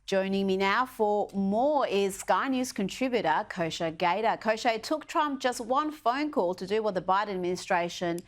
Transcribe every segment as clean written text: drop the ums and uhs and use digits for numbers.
Joining me now for more is Sky News contributor Kosha Gada. Kosha, it took Trump just one phone call to do what the Biden administration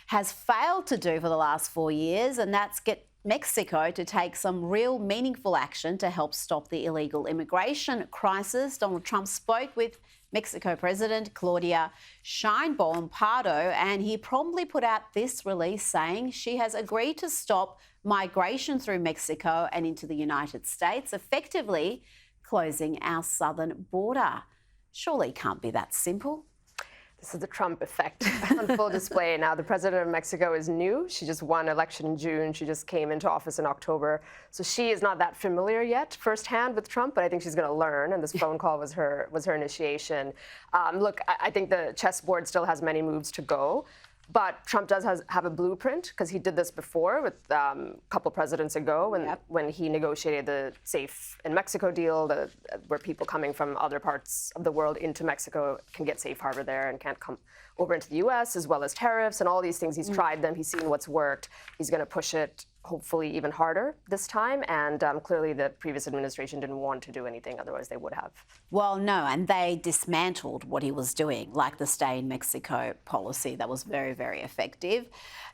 has failed to do for the last 4 years, and that's get Mexico to take some real meaningful action to help stop the illegal immigration crisis. Donald Trump spoke with Mexico President Claudia Sheinbaum Pardo, and he promptly put out this release saying she has agreed to stop migration through Mexico and into the United States, effectively closing our southern border. Surely it can't be that simple. This is the Trump effect on full display. Now, the president of Mexico is new. She just won election in June. She just came into office in October. So she is not that familiar yet firsthand with Trump, but I think she's going to learn. And this phone call was her initiation. Look, I think the chessboard still has many moves to go. But Trump does have a blueprint, because he did this before with a couple presidents ago when he negotiated the Safe in Mexico deal, where people coming from other parts of the world into Mexico can get safe harbor there and can't come over into the U.S., as well as tariffs and all these things. He's tried them. He's seen what's worked. He's going to push it, hopefully, even harder this time. And clearly the previous administration didn't want to do anything. Otherwise, they would have. Well, no, and they dismantled what he was doing, like the Stay in Mexico policy. That was very, very effective.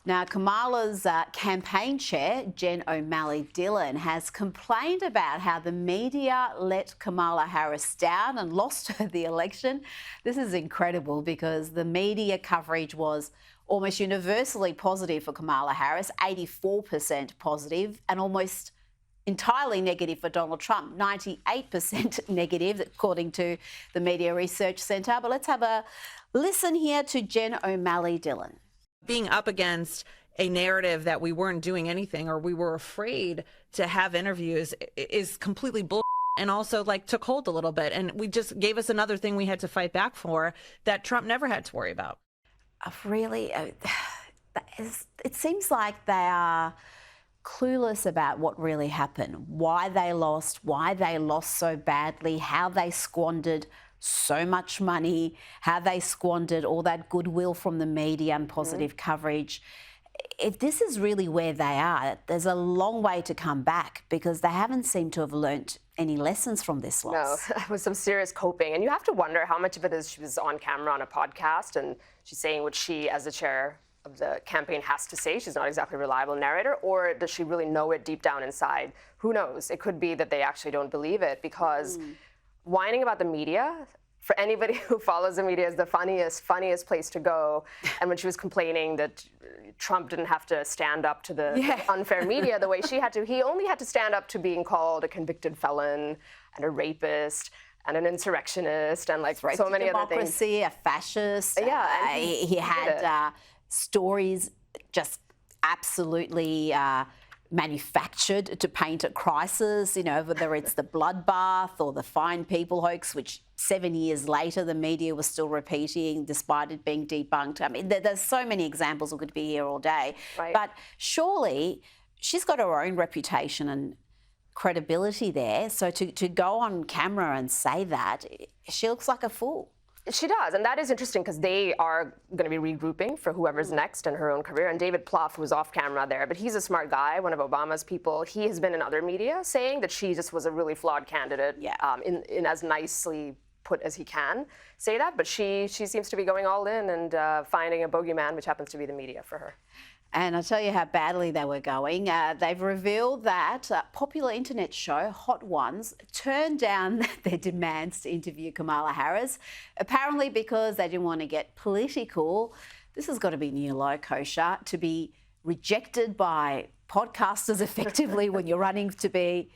Now, Kamala's campaign chair, Jen O'Malley-Dillon, has complained about how the media let Kamala Harris down and lost her the election. This is incredible, because the media coverage was almost universally positive for Kamala Harris, 84% positive, and almost entirely negative for Donald Trump, 98% negative, according to the Media Research Centre. But let's have a listen here to Jen O'Malley-Dillon. Being up against a narrative that we weren't doing anything, or we were afraid to have interviews, is completely bull. And also, took hold a little bit. And we just gave us another thing we had to fight back for that Trump never had to worry about. Really, it seems like they are clueless about what really happened, why they lost so badly, how they squandered so much money, how they squandered all that goodwill from the media and positive coverage. If this is really where they are, there's a long way to come back, because they haven't seemed to have learnt any lessons from this loss. No, it was some serious coping. And you have to wonder how much of it is she was on camera on a podcast and she's saying what she, as the chair of the campaign, has to say. She's not exactly a reliable narrator. Or does she really know it deep down inside? Who knows? It could be that they actually don't believe it, because whining about the media, for anybody who follows the media, is the funniest place to go. And when she was complaining that Trump didn't have to stand up to the unfair media the way she had to, he only had to stand up to being called a convicted felon and a rapist and an insurrectionist and so many other things. A fascist. Yeah, he had stories just absolutely manufactured to paint a crisis, whether it's the bloodbath or the Fine People hoax, which 7 years later the media was still repeating despite it being debunked. I mean, there's so many examples. We could be here all day. Right. But surely she's got her own reputation and credibility there. So to go on camera and say that, she looks like a fool. She does, and that is interesting, because they are going to be regrouping for whoever's next in her own career. And David Plouffe was off camera there, but he's a smart guy, one of Obama's people. He has been in other media saying that she just was a really flawed candidate, in as nicely put as he can say that. But she seems to be going all in and finding a bogeyman, which happens to be the media for her. And I'll tell you how badly they were going. They've revealed that popular internet show Hot Ones turned down their demands to interview Kamala Harris, apparently because they didn't want to get political. This has got to be new low, Kosha, to be rejected by podcasters effectively when you're running to be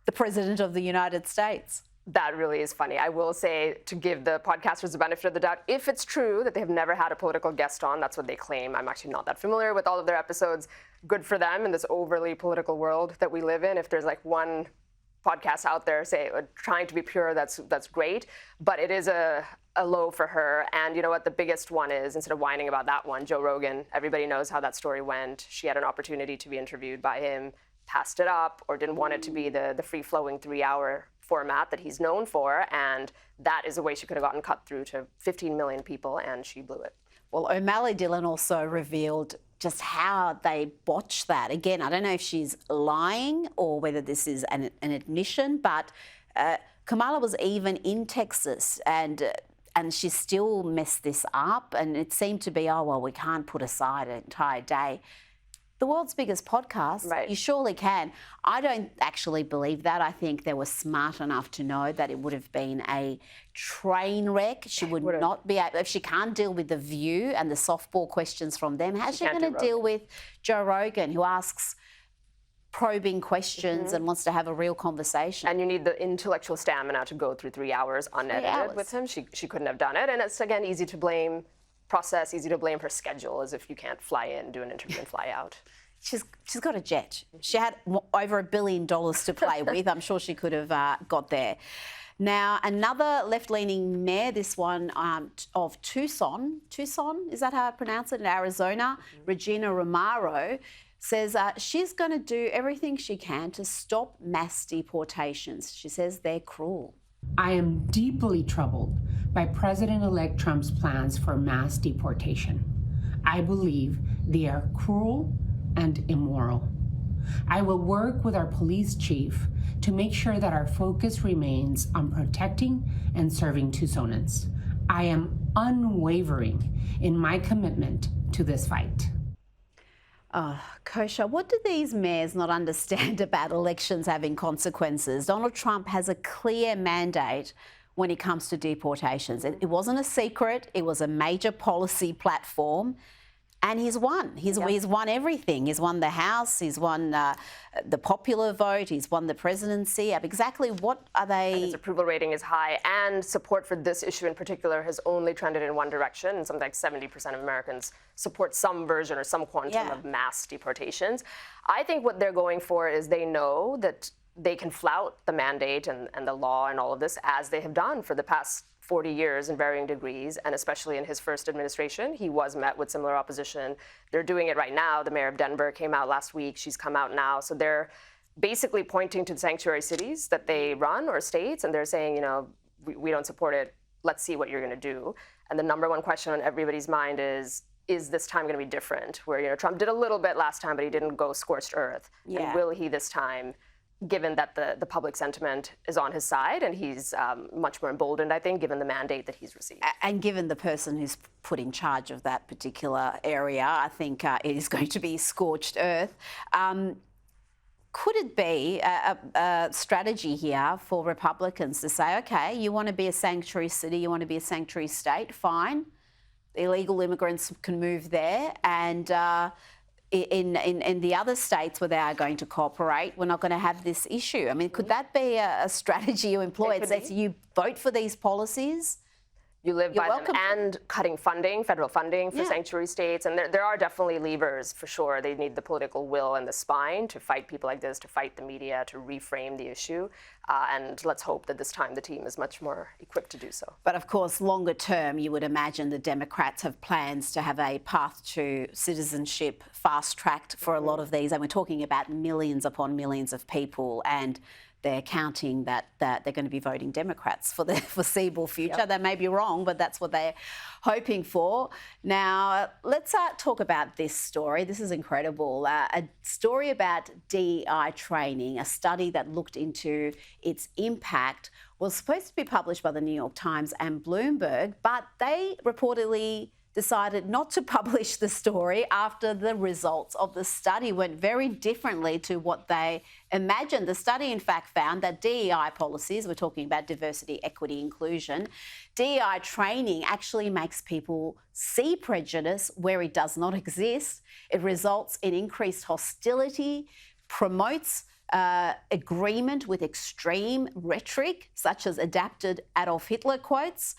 the President of the United States. That really is funny. I will say, to give the podcasters the benefit of the doubt, if it's true that they have never had a political guest on, that's what they claim. I'm actually not that familiar with all of their episodes. Good for them in this overly political world that we live in. If there's one podcast out there, say, trying to be pure, that's great. But it is a low for her. And you know what the biggest one is? Instead of whining about that one, Joe Rogan, everybody knows how that story went. She had an opportunity to be interviewed by him, passed it up, or didn't want it to be the free-flowing 3-hour format that he's known for, and that is a way she could have gotten cut through to 15 million people, and she blew it. Well, O'Malley-Dillon also revealed just how they botched that. Again, I don't know if she's lying or whether this is an admission, but Kamala was even in Texas and she still messed this up, and it seemed to be, oh, well, we can't put aside an entire day. The world's biggest podcast, right. You surely can. I don't actually believe that. I think they were smart enough to know that it would have been a train wreck. She would not be able, if she can't deal with The View and the softball questions from them, how's she going to deal with Joe Rogan, who asks probing questions and wants to have a real conversation? And you need the intellectual stamina to go through 3 hours unedited with him. She couldn't have done it. And it's, again, easy to blame easy to blame her schedule, as if you can't fly in, do an interview and fly out. She's got a jet. She had over $1 billion to play with. I'm sure she could have got there. Now, another left-leaning mayor, this one of Tucson, is that how I pronounce it, in Arizona, Regina Romero, says she's going to do everything she can to stop mass deportations. She says they're cruel. I am deeply troubled by President-elect Trump's plans for mass deportation. I believe they are cruel and immoral. I will work with our police chief to make sure that our focus remains on protecting and serving Tucsonans. I am unwavering in my commitment to this fight. Oh, Kosha, what do these mayors not understand about elections having consequences? Donald Trump has a clear mandate when it comes to deportations. It wasn't a secret. It was a major policy platform. And he's won. He's won everything. He's won the House. He's won the popular vote. He's won the presidency. Exactly what are they? And his approval rating is high, and support for this issue in particular has only trended in one direction. And something like 70% of Americans support some version or some quantum of mass deportations. I think what they're going for is they know that they can flout the mandate and the law and all of this, as they have done for the past 40 years in varying degrees, and especially in his first administration, he was met with similar opposition. They're doing it right now. The mayor of Denver came out last week. She's come out now. So they're basically pointing to the sanctuary cities that they run, or states, and they're saying, you know, we don't support it. Let's see what you're going to do. And the number one question on everybody's mind is this time going to be different? Where, you know, Trump did a little bit last time, but he didn't go scorched earth. And will he this time, given that the public sentiment is on his side, and he's much more emboldened, I think, given the mandate that he's received. And given the person who's put in charge of that particular area, I think it is going to be scorched earth. Could it be a strategy here for Republicans to say, okay, you want to be a sanctuary city, you want to be a sanctuary state, fine. Illegal immigrants can move there, and in the other states where they are going to cooperate, we're not going to have this issue. I mean, could that be a strategy you employ? It says you vote for these policies, you live by them, and cutting funding, federal funding for sanctuary states. And there are definitely levers, for sure. They need the political will and the spine to fight people like this, to fight the media, to reframe the issue. And let's hope that this time the team is much more equipped to do so. But of course, longer term, you would imagine the Democrats have plans to have a path to citizenship fast-tracked for a lot of these. And we're talking about millions upon millions of people, and they're counting that they're going to be voting Democrats for the foreseeable future. They may be wrong, but that's what they're hoping for. Now, let's talk about this story. This is incredible. A story about DEI training, a study that looked into its impact, was supposed to be published by the New York Times and Bloomberg, but they reportedly decided not to publish the story after the results of the study went very differently to what they imagined. The study, in fact, found that DEI policies, we're talking about diversity, equity, inclusion, DEI training actually makes people see prejudice where it does not exist. It results in increased hostility, promotes agreement with extreme rhetoric, such as adapted Adolf Hitler quotes.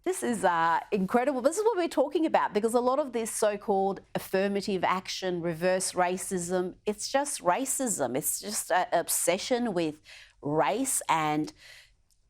This is incredible. This is what we're talking about, because a lot of this so-called affirmative action, reverse racism, it's just racism. It's just an obsession with race and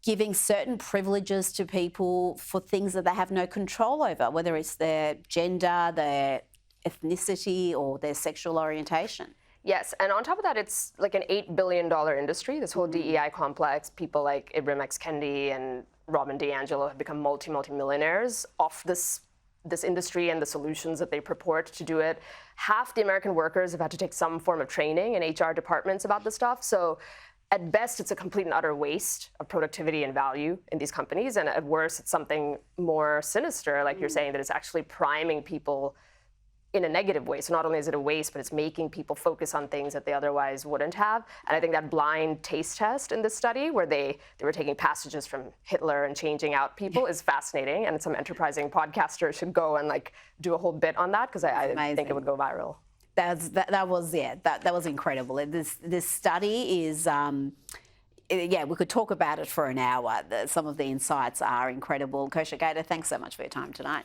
giving certain privileges to people for things that they have no control over, whether it's their gender, their ethnicity, or their sexual orientation. Yes, and on top of that, it's like an $8 billion industry, this whole DEI complex. People like Ibram X. Kendi and Robin DiAngelo have become multi-millionaires off this this industry and the solutions that they purport to do it. Half the American workers have had to take some form of training in HR departments about this stuff. So at best, it's a complete and utter waste of productivity and value in these companies. And at worst, it's something more sinister, like you're saying, that it's actually priming people in a negative way. So not only is it a waste, but it's making people focus on things that they otherwise wouldn't have. And I think that blind taste test in this study, where they were taking passages from Hitler and changing out people, is fascinating. And some enterprising podcaster should go and like do a whole bit on that, because I think it would go viral. That was incredible. This study is. Yeah, we could talk about it for an hour. Some of the insights are incredible. Kosha Gada, thanks so much for your time tonight.